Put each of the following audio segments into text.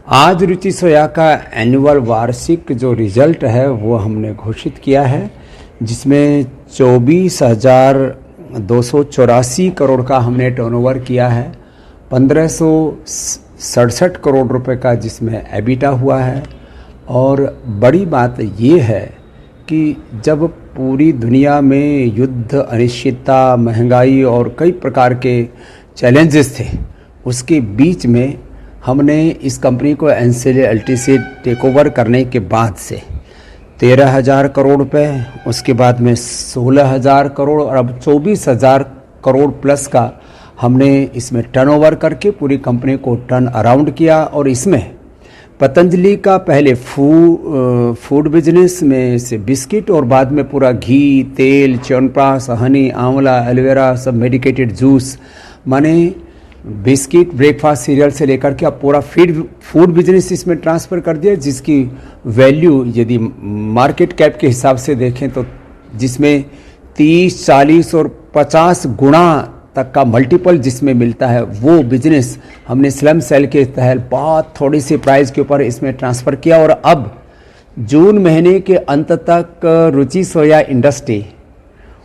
आज रुचि सोया का एनुअल वार्षिक जो रिजल्ट है वो हमने घोषित किया है, जिसमें 24,284 करोड़ का हमने टर्नओवर किया है। 1,567 करोड़ रुपए का जिसमें एबिटा हुआ है। और बड़ी बात ये है कि जब पूरी दुनिया में युद्ध, अनिश्चितता, महंगाई और कई प्रकार के चैलेंजेस थे, उसके बीच में हमने इस कंपनी को एनसीएलटी से टेक ओवर करने के बाद से 13,000 करोड़ रुपए, उसके बाद में 16,000 करोड़ और अब 24,000 करोड़ प्लस का हमने इसमें टर्नओवर करके पूरी कंपनी को टर्न अराउंड किया। और इसमें पतंजलि का पहले फूड बिजनेस में से बिस्किट और बाद में पूरा घी, तेल, च्यवनप्राश, हनी, आंवला, एलोवेरा, सब मेडिकेटेड जूस, माने बिस्किट, ब्रेकफास्ट सीरियल से लेकर के अब पूरा फूड बिजनेस इसमें ट्रांसफ़र कर दिया, जिसकी वैल्यू यदि मार्केट कैप के हिसाब से देखें तो जिसमें 30, 40 और 50 गुना तक का मल्टीपल जिसमें मिलता है, वो बिजनेस हमने स्लम सेल के तहत बहुत थोड़ी सी प्राइस के ऊपर इसमें ट्रांसफ़र किया। और अब जून महीने के अंत तक रुचि सोया इंडस्ट्री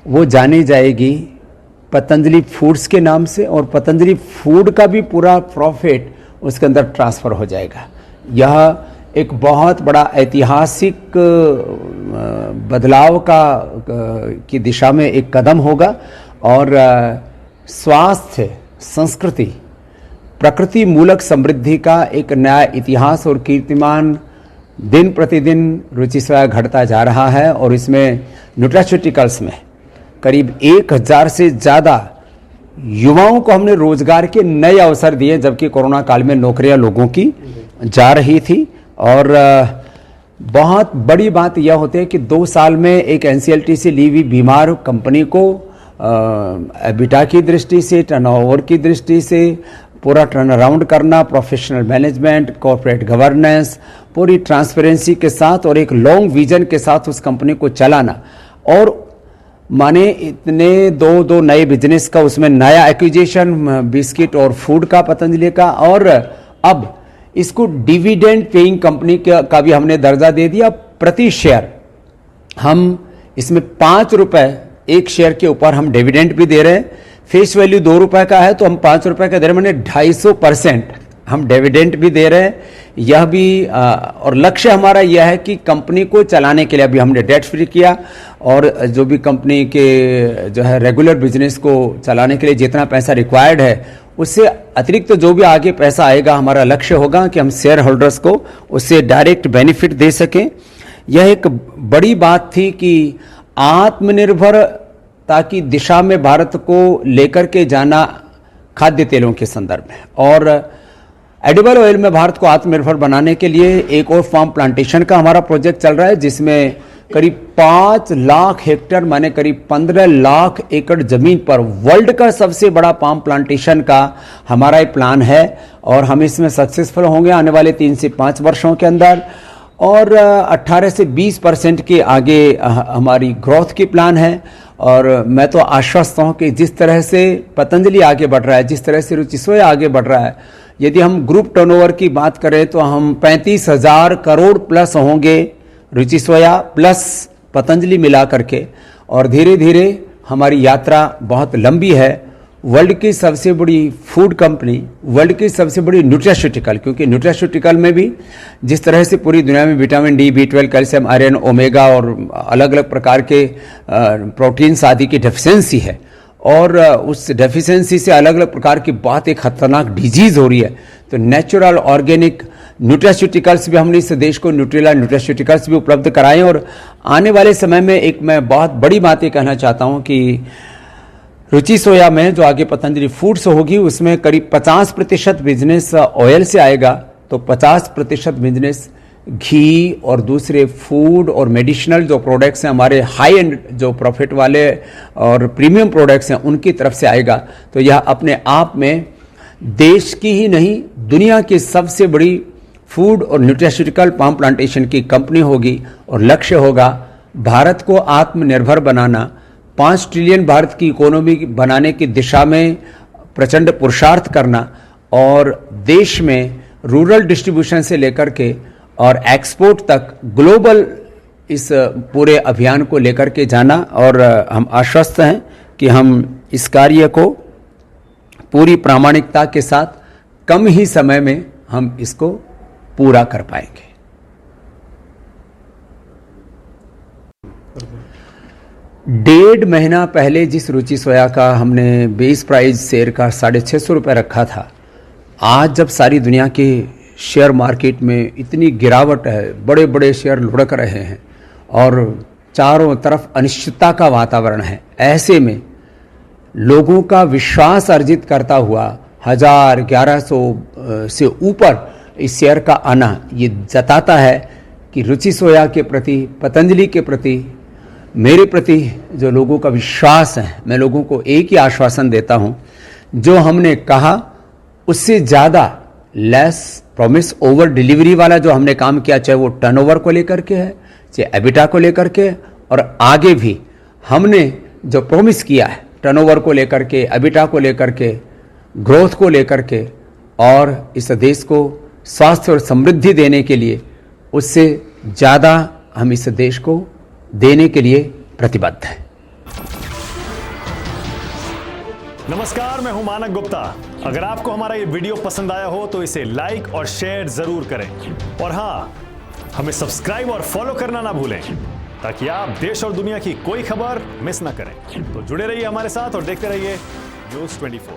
वो जानी जाएगी पतंजलि फूड्स के नाम से, और पतंजलि फूड का भी पूरा प्रॉफिट उसके अंदर ट्रांसफ़र हो जाएगा। यह एक बहुत बड़ा ऐतिहासिक बदलाव की दिशा में एक कदम होगा। और स्वास्थ्य, संस्कृति, प्रकृति मूलक समृद्धि का एक नया इतिहास और कीर्तिमान दिन प्रतिदिन रुचि सोया घटता जा रहा है। और इसमें न्यूट्रास्यूटिकल्स में करीब 1,000 से ज़्यादा युवाओं को हमने रोजगार के नए अवसर दिए, जबकि कोरोना काल में नौकरियां लोगों की जा रही थी। और बहुत बड़ी बात यह होती है कि 2 साल में एक एनसीएलटी से ली हुई बीमार कंपनी को एबिटा की दृष्टि से, टर्नओवर की दृष्टि से पूरा टर्न अराउंड करना, प्रोफेशनल मैनेजमेंट, कॉर्पोरेट गवर्नेंस, पूरी ट्रांसपेरेंसी के साथ और एक लॉन्ग विजन के साथ उस कंपनी को चलाना। और माने इतने दो नए बिजनेस का, उसमें नया एक्विजिशन बिस्किट और फूड का पतंजलि का, और अब इसको डिविडेंड पेइंग कंपनी का भी हमने दर्जा दे दिया। प्रति शेयर हम इसमें 5 रुपए एक शेयर के ऊपर हम डिविडेंड भी दे रहे हैं। फेस वैल्यू 2 रुपए का है तो हम 5 रुपए का दे रहे हैं, मैंने 250% हम डिविडेंड भी दे रहे हैं। यह भी और लक्ष्य हमारा यह है कि कंपनी को चलाने के लिए अभी हमने डेट फ्री किया, और जो भी कंपनी के जो है रेगुलर बिजनेस को चलाने के लिए जितना पैसा रिक्वायर्ड है, उससे अतिरिक्त जो भी आगे पैसा आएगा, हमारा लक्ष्य होगा कि हम शेयर होल्डर्स को उससे डायरेक्ट बेनिफिट दे सकें। यह एक बड़ी बात थी कि आत्मनिर्भरता की दिशा में भारत को लेकर के जाना खाद्य तेलों के संदर्भ में, और एडिबल ऑयल में भारत को आत्मनिर्भर बनाने के लिए एक और फार्म प्लांटेशन का हमारा प्रोजेक्ट चल रहा है, जिसमें करीब 5 लाख हेक्टेयर माने करीब 15 लाख एकड़ जमीन पर वर्ल्ड का सबसे बड़ा पाम प्लांटेशन का हमारा एक प्लान है। और हम इसमें सक्सेसफुल होंगे आने वाले 3 से 5 वर्षों के अंदर। और 18 से 20% के आगे हमारी ग्रोथ की प्लान है। और मैं तो आश्वस्त हूँ कि जिस तरह से पतंजलि आगे बढ़ रहा है, जिस तरह से रुचि सोया आगे बढ़ रहा है, यदि हम ग्रुप टर्नओवर की बात करें तो हम 35,000 करोड़ प्लस होंगे रुचि सोया प्लस पतंजलि मिला करके। और धीरे धीरे हमारी यात्रा बहुत लंबी है। वर्ल्ड की सबसे बड़ी फूड कंपनी, वर्ल्ड की सबसे बड़ी न्यूट्रास्यूटिकल, क्योंकि न्यूट्रास्यूटिकल में भी जिस तरह से पूरी दुनिया में vitamin D, B12, calcium, iron, omega और अलग अलग प्रकार के प्रोटीन्स आदि की डेफिशिएंसी है, और उस डेफिशिएंसी से अलग अलग प्रकार की बहुत एक खतरनाक डिजीज हो रही है। तो नेचुरल ऑर्गेनिक न्यूट्रास्यूटिकल्स भी हमने इस देश को न्यूट्रिला न्यूट्रास्यूटिकल्स भी उपलब्ध कराएं। और आने वाले समय में एक मैं बहुत बड़ी बात ये कहना चाहता हूं कि रुचि सोया में जो आगे पतंजलि फूड्स होगी, उसमें करीब 50% बिजनेस ऑयल से आएगा, तो 50% बिजनेस घी और दूसरे फूड और मेडिसिनल जो प्रोडक्ट्स हैं, हमारे हाई एंड जो प्रॉफिट वाले और प्रीमियम प्रोडक्ट्स हैं, उनकी तरफ से आएगा। तो यह अपने आप में देश की ही नहीं, दुनिया की सबसे बड़ी फूड और न्यूट्रास्यूटिकल पाम प्लांटेशन की कंपनी होगी। और लक्ष्य होगा भारत को आत्मनिर्भर बनाना, 5 ट्रिलियन भारत की इकोनॉमी बनाने की दिशा में प्रचंड पुरुषार्थ करना, और देश में रूरल डिस्ट्रीब्यूशन से लेकर के और एक्सपोर्ट तक ग्लोबल इस पूरे अभियान को लेकर के जाना, और हम आश्वस्त हैं कि हम इस कार्य को पूरी प्रामाणिकता के साथ कम ही समय में हम इसको पूरा कर पाएंगे। डेढ़ महीना पहले जिस रुचि सोया का हमने बेस प्राइस शेयर का 650 रुपये रखा था, आज जब सारी दुनिया के शेयर मार्केट में इतनी गिरावट है, बड़े बड़े शेयर लुढ़क रहे हैं और चारों तरफ अनिश्चितता का वातावरण है, ऐसे में लोगों का विश्वास अर्जित करता हुआ 1100 से ऊपर इस शेयर का आना ये जताता है कि रुचि सोया के प्रति, पतंजलि के प्रति, मेरे प्रति जो लोगों का विश्वास है, मैं लोगों को एक ही आश्वासन देता हूं, जो हमने कहा उससे ज़्यादा लेस प्रॉमिस ओवर डिलीवरी वाला जो हमने काम किया, चाहे वो टर्नओवर को लेकर के है, चाहे एबिटा को लेकर के, और आगे भी हमने जो प्रॉमिस किया है टर्नओवर को लेकर के, एबिटा को लेकर के, ग्रोथ को लेकर के, और इस देश को स्वास्थ्य और समृद्धि देने के लिए, उससे ज़्यादा हम इस देश को देने के लिए प्रतिबद्ध हैं। नमस्कार, मैं हूं मानक गुप्ता। अगर आपको हमारा ये वीडियो पसंद आया हो तो इसे लाइक और शेयर जरूर करें, और हाँ, हमें सब्सक्राइब और फॉलो करना ना भूलें ताकि आप देश और दुनिया की कोई खबर मिस ना करें। तो जुड़े रहिए हमारे साथ और देखते रहिए न्यूज़ 24।